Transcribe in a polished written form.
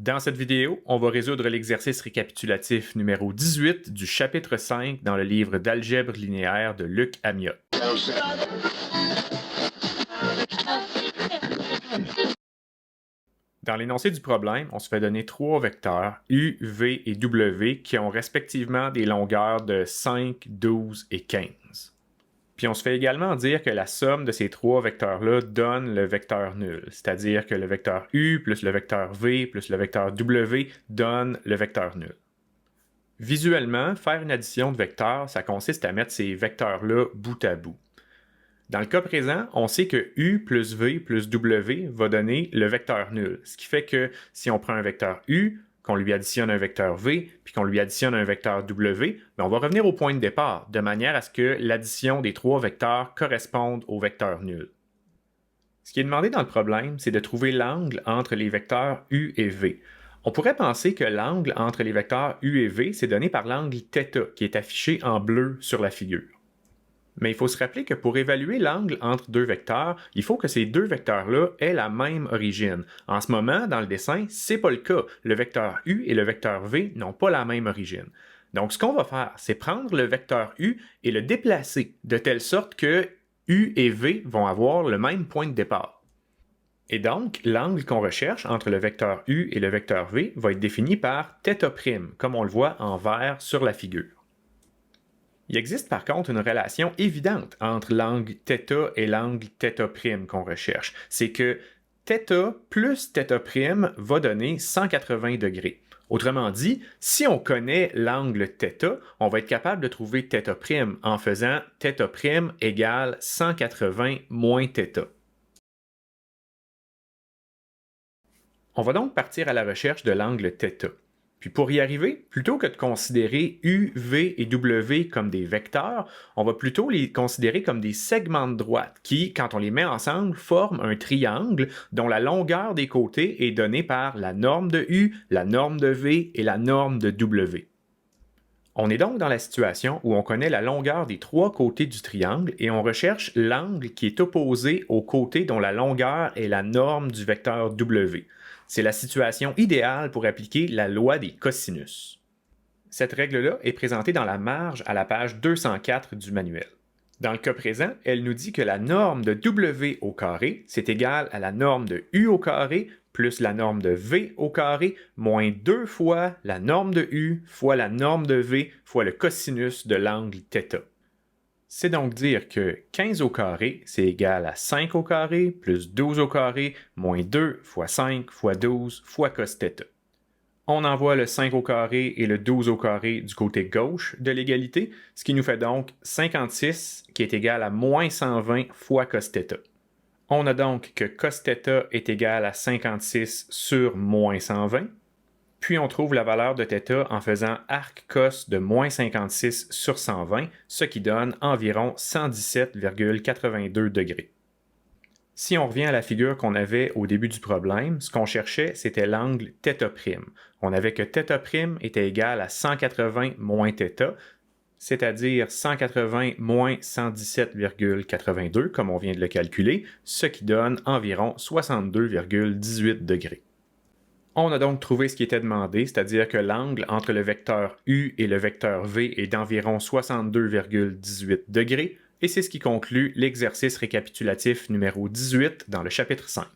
Dans cette vidéo, on va résoudre l'exercice récapitulatif numéro 18 du chapitre 5 dans le livre d'algèbre linéaire de Luc Amiot. Dans l'énoncé du problème, on se fait donner trois vecteurs U, V et W qui ont respectivement des longueurs de 5, 12 et 15. Puis on se fait également dire que la somme de ces trois vecteurs-là donne le vecteur nul, c'est-à-dire que le vecteur U plus le vecteur V plus le vecteur W donne le vecteur nul. Visuellement, faire une addition de vecteurs, ça consiste à mettre ces vecteurs-là bout à bout. Dans le cas présent, on sait que U plus V plus W va donner le vecteur nul, ce qui fait que si on prend un vecteur U, qu'on lui additionne un vecteur V, puis qu'on lui additionne un vecteur W, on va revenir au point de départ, de manière à ce que l'addition des trois vecteurs corresponde au vecteur nul. Ce qui est demandé dans le problème, c'est de trouver l'angle entre les vecteurs U et V. On pourrait penser que l'angle entre les vecteurs U et V, c'est donné par l'angle θ, qui est affiché en bleu sur la figure. Mais il faut se rappeler que pour évaluer l'angle entre deux vecteurs, il faut que ces deux vecteurs-là aient la même origine. En ce moment, dans le dessin, c'est pas le cas. Le vecteur U et le vecteur V n'ont pas la même origine. Donc, ce qu'on va faire, c'est prendre le vecteur U et le déplacer de telle sorte que U et V vont avoir le même point de départ. Et donc, l'angle qu'on recherche entre le vecteur U et le vecteur V va être défini par θ', comme on le voit en vert sur la figure. Il existe par contre une relation évidente entre l'angle θ et l'angle θ' qu'on recherche. C'est que θ plus θ' va donner 180 degrés. Autrement dit, si on connaît l'angle θ, on va être capable de trouver θ' en faisant θ' égale 180 moins θ. On va donc partir à la recherche de l'angle θ. Puis pour y arriver, plutôt que de considérer U, V et W comme des vecteurs, on va plutôt les considérer comme des segments de droite qui, quand on les met ensemble, forment un triangle dont la longueur des côtés est donnée par la norme de U, la norme de V et la norme de W. On est donc dans la situation où on connaît la longueur des trois côtés du triangle et on recherche l'angle qui est opposé au côté dont la longueur est la norme du vecteur W. C'est la situation idéale pour appliquer la loi des cosinus. Cette règle-là est présentée dans la marge à la page 204 du manuel. Dans le cas présent, elle nous dit que la norme de W au carré, c'est égal à la norme de U au carré plus la norme de V au carré moins 2 fois la norme de U fois la norme de V fois le cosinus de l'angle θ. C'est donc dire que 15 au carré, c'est égal à 5 au carré plus 12 au carré moins 2 fois 5 fois 12 fois cos θ. On envoie le 5 au carré et le 12 au carré du côté gauche de l'égalité, ce qui nous fait donc 56 qui est égal à moins 120 fois cos θ. On a donc que cos θ est égal à 56 sur moins 120. Puis on trouve la valeur de θ en faisant arc cos de moins 56 sur 120, ce qui donne environ 117,82 degrés. Si on revient à la figure qu'on avait au début du problème, ce qu'on cherchait, c'était l'angle θ'. On avait que θ' était égal à 180 moins θ, c'est-à-dire 180 moins 117,82, comme on vient de le calculer, ce qui donne environ 62,18 degrés. On a donc trouvé ce qui était demandé, c'est-à-dire que l'angle entre le vecteur U et le vecteur V est d'environ 62,18 degrés, et c'est ce qui conclut l'exercice récapitulatif numéro 18 dans le chapitre 5.